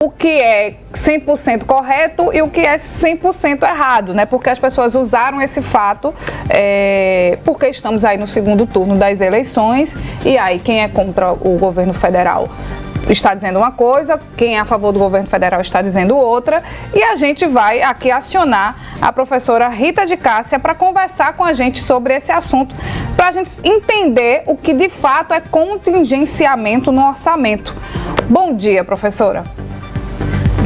o que é 100% correto e o que é 100% errado, né? Porque as pessoas usaram esse fato, porque estamos aí no segundo turno das eleições, e aí quem é contra o governo federal está dizendo uma coisa, quem é a favor do governo federal está dizendo outra, e a gente vai aqui acionar a professora Rita de Cássia para conversar com a gente sobre esse assunto, para a gente entender o que de fato é contingenciamento no orçamento. Bom dia, professora.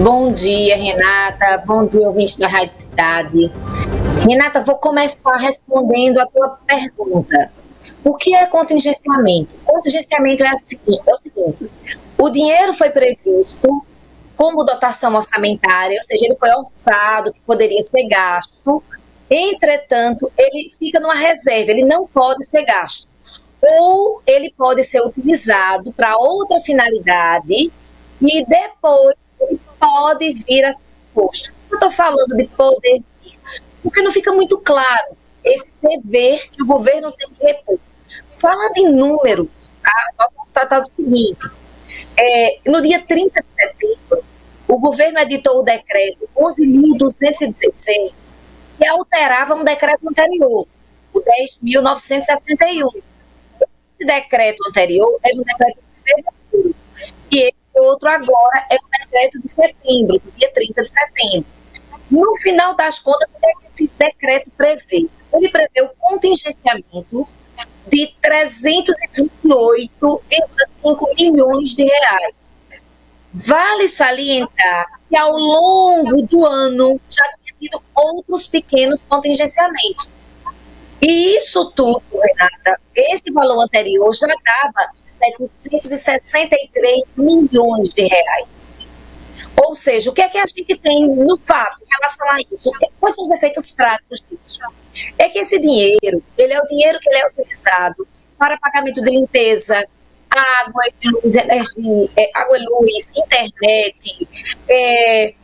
Bom dia, Renata. Bom dia, ouvinte da Rádio Cidade. Renata, vou começar respondendo a tua pergunta. O que é contingenciamento? Contingenciamento é o seguinte: o dinheiro foi previsto como dotação orçamentária, ou seja, ele foi orçado, que poderia ser gasto, entretanto, ele fica numa reserva, ele não pode ser gasto. Ou ele pode ser utilizado para outra finalidade e depois ele pode vir a ser imposto. Eu estou falando de poder vir, porque não fica muito claro esse dever que o governo tem que repor. Falando em números, nós vamos tratar do seguinte: no dia 30 de setembro, o governo editou o decreto 11.216, que alterava um decreto anterior, o 10.961. Esse decreto anterior era um decreto de fevereiro, e esse outro agora é um decreto de setembro, do dia 30 de setembro. No final das contas, o que esse decreto prevê? Ele prevê o contingenciamento de 328,5 milhões de reais. Vale salientar que ao longo do ano já tinha tido outros pequenos contingenciamentos. E isso tudo, Renata, esse valor anterior já dava 763 milhões de reais. Ou seja, o que é que a gente tem no fato em relação a isso? Quais são os efeitos práticos disso? É que esse dinheiro, ele é o dinheiro que ele é utilizado para pagamento de limpeza, água e luz, energia, água e luz, internet, é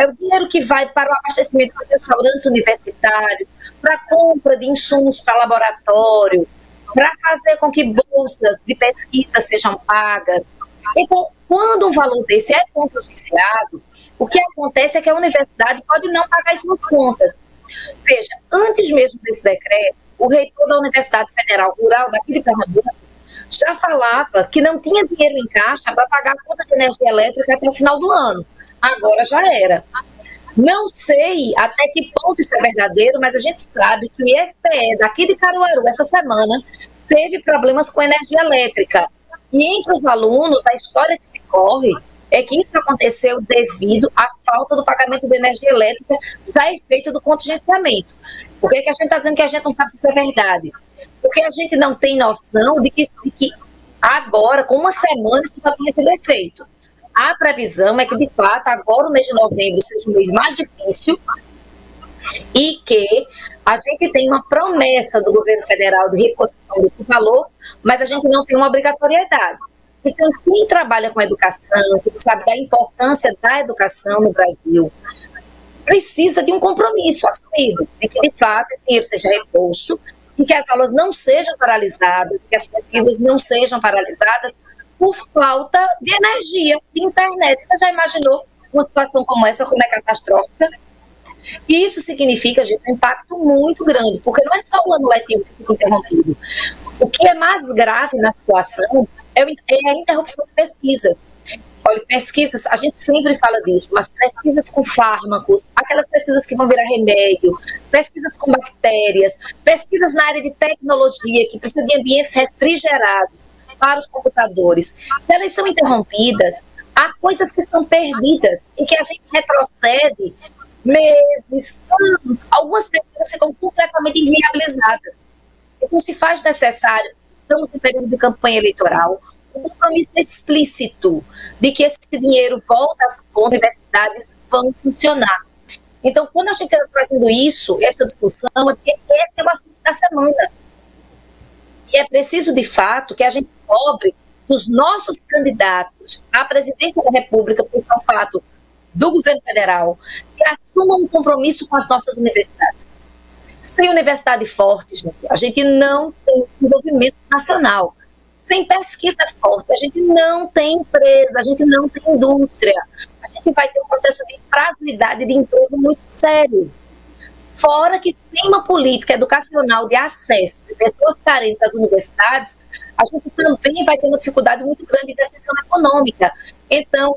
o dinheiro que vai para o abastecimento dos restaurantes universitários, para a compra de insumos para laboratório, para fazer com que bolsas de pesquisa sejam pagas. Então, quando um valor desse é contingenciado, o que acontece é que a universidade pode não pagar as suas contas. Veja, antes mesmo desse decreto, o reitor da Universidade Federal Rural daqui de Pernambuco já falava que não tinha dinheiro em caixa para pagar a conta de energia elétrica até o final do ano. Agora já era. Não sei até que ponto isso é verdadeiro, mas a gente sabe que o IFPE daqui de Caruaru, essa semana, teve problemas com energia elétrica. E entre os alunos, a história que se corre é que isso aconteceu devido à falta do pagamento de energia elétrica já efeito do contingenciamento. Por que a gente está dizendo que a gente não sabe se isso é verdade? Porque a gente não tem noção de que agora, com uma semana, isso já tenha tido efeito. A previsão é que, de fato, agora o mês de novembro seja um mês mais difícil e que a gente tem uma promessa do governo federal de reposição desse valor, mas a gente não tem uma obrigatoriedade. Então, quem trabalha com educação, quem sabe da importância da educação no Brasil, precisa de um compromisso assumido, de que, de fato, esse dinheiro seja reposto e que as aulas não sejam paralisadas, que as pesquisas não sejam paralisadas por falta de energia, de internet. Você já imaginou uma situação como essa, como é catastrófica? E isso significa, gente, um impacto muito grande, porque não é só o ano letivo que fica interrompido. O que é mais grave na situação é a interrupção de pesquisas. Olha, pesquisas, a gente sempre fala disso, mas pesquisas com fármacos, aquelas pesquisas que vão virar remédio, pesquisas com bactérias, pesquisas na área de tecnologia, que precisa de ambientes refrigerados para os computadores. Se elas são interrompidas, há coisas que são perdidas e que a gente retrocede meses, anos. Algumas pesquisas ficam completamente inviabilizadas. Então, se faz necessário, estamos em período de campanha eleitoral, um compromisso explícito de que esse dinheiro volta às universidades vão funcionar. Então, quando a gente está trazendo isso, essa discussão, é porque esse é o assunto da semana. E é preciso, de fato, que a gente cobre dos nossos candidatos à presidência da República, porque isso é um fato do governo federal, que assumam um compromisso com as nossas universidades. Sem universidade forte, a gente não tem desenvolvimento nacional. Sem pesquisa forte, a gente não tem empresa, a gente não tem indústria. A que vai ter um processo de fragilidade de emprego muito sério. Fora que sem uma política educacional de acesso de pessoas carentes às universidades, a gente também vai ter uma dificuldade muito grande de ascensão econômica. Então,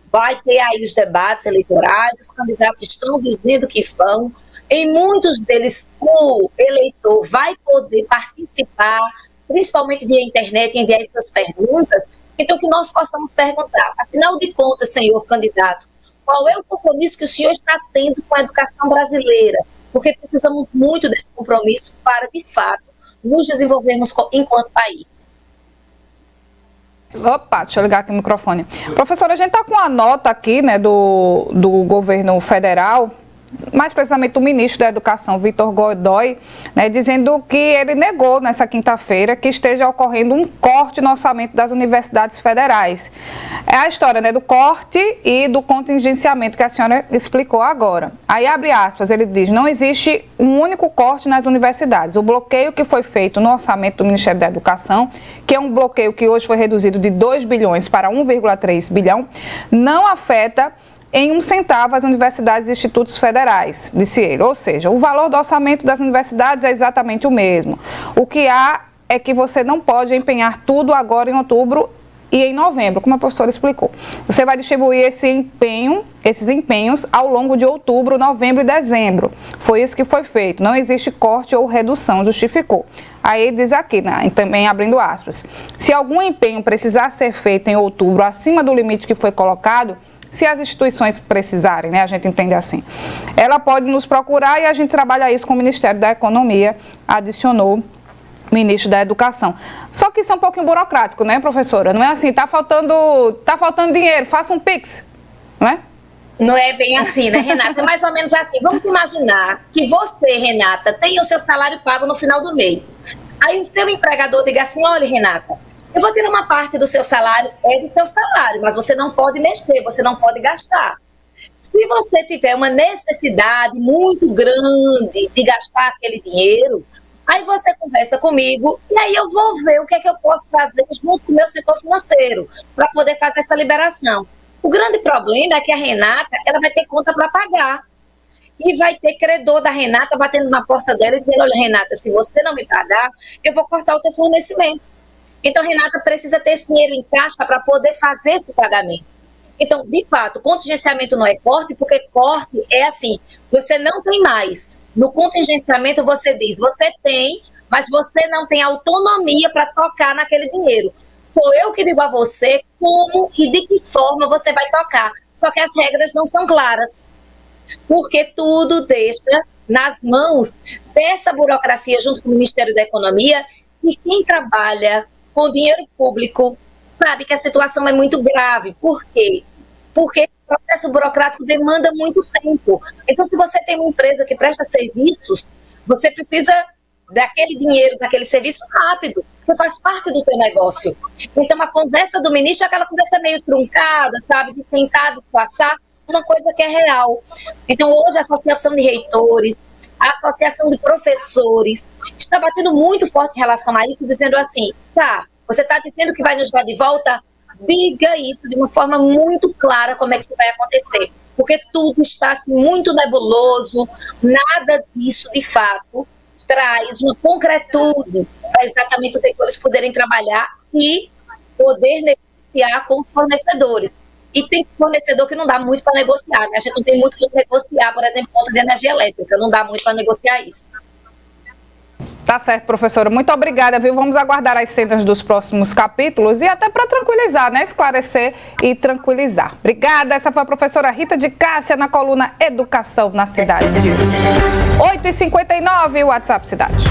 vai ter aí os debates eleitorais, os candidatos estão dizendo que vão, em muitos deles o eleitor vai poder participar, principalmente via internet, e enviar suas perguntas. Então, que nós possamos perguntar, afinal de contas, senhor candidato, qual é o compromisso que o senhor está tendo com a educação brasileira? Porque precisamos muito desse compromisso para, de fato, nos desenvolvermos enquanto país. Opa, deixa eu ligar aqui o microfone. Professora, a gente está com a nota aqui, né, do governo federal, mais precisamente do ministro da Educação, Vitor Godoy, né, dizendo que ele negou nessa quinta-feira que esteja ocorrendo um corte no orçamento das universidades federais. É a história, né, do corte e do contingenciamento que a senhora explicou agora. Aí abre aspas, ele diz, não existe um único corte nas universidades. O bloqueio que foi feito no orçamento do Ministério da Educação, que é um bloqueio que hoje foi reduzido de 2 bilhões para 1,3 bilhão, não afeta em 1 centavo as universidades e institutos federais, disse ele. Ou seja, o valor do orçamento das universidades é exatamente o mesmo. O que há é que você não pode empenhar tudo agora em outubro e em novembro, como a professora explicou. Você vai distribuir esses empenhos ao longo de outubro, novembro e dezembro. Foi isso que foi feito. Não existe corte ou redução, justificou. Aí diz aqui, né, também abrindo aspas, se algum empenho precisar ser feito em outubro acima do limite que foi colocado, se as instituições precisarem, né, a gente entende assim, ela pode nos procurar e a gente trabalha isso com o Ministério da Economia, adicionou o ministro da Educação. Só que isso é um pouquinho burocrático, né, professora? Não é assim, tá faltando dinheiro, faça um Pix, não é? Não é bem assim, né, Renata? É mais ou menos assim. Vamos imaginar que você, Renata, tenha o seu salário pago no final do mês. Aí o seu empregador diga assim, olha, Renata, eu vou ter uma parte do seu salário, é do seu salário, mas você não pode mexer, você não pode gastar. Se você tiver uma necessidade muito grande de gastar aquele dinheiro, aí você conversa comigo e aí eu vou ver o que é que eu posso fazer junto com o meu setor financeiro para poder fazer essa liberação. O grande problema é que a Renata, ela vai ter conta para pagar. E vai ter credor da Renata batendo na porta dela e dizendo, olha, Renata, se você não me pagar, eu vou cortar o teu fornecimento. Então, Renata precisa ter esse dinheiro em caixa para poder fazer esse pagamento. Então, de fato, contingenciamento não é corte, porque corte é assim, você não tem mais. No contingenciamento você diz, você tem, mas você não tem autonomia para tocar naquele dinheiro. Sou eu que digo a você como e de que forma você vai tocar. Só que as regras não são claras. Porque tudo deixa nas mãos dessa burocracia junto com o Ministério da Economia, e quem trabalha com dinheiro público sabe que a situação é muito grave. Por quê? Porque o processo burocrático demanda muito tempo. Então, se você tem uma empresa que presta serviços, você precisa daquele dinheiro, daquele serviço rápido, que faz parte do teu negócio. Então, a conversa do ministro é aquela conversa meio truncada, sabe, de tentar disfarçar uma coisa que é real. Então, hoje, a Associação de Reitores, a Associação de Professores está batendo muito forte em relação a isso, dizendo assim, tá, você está dizendo que vai nos dar de volta? Diga isso de uma forma muito clara como é que isso vai acontecer, porque tudo está assim, muito nebuloso, nada disso, de fato, traz uma concretude para exatamente os reitores poderem trabalhar e poder negociar com os fornecedores. E tem fornecedor que não dá muito para negociar, né? A gente não tem muito para negociar, por exemplo, conta de energia elétrica, não dá muito para negociar isso. Tá certo, professora. Muito obrigada, viu? Vamos aguardar as cenas dos próximos capítulos e até para tranquilizar, né? Esclarecer e tranquilizar. Obrigada. Essa foi a professora Rita de Cássia na coluna Educação na Cidade de hoje. 8h59, WhatsApp Cidade.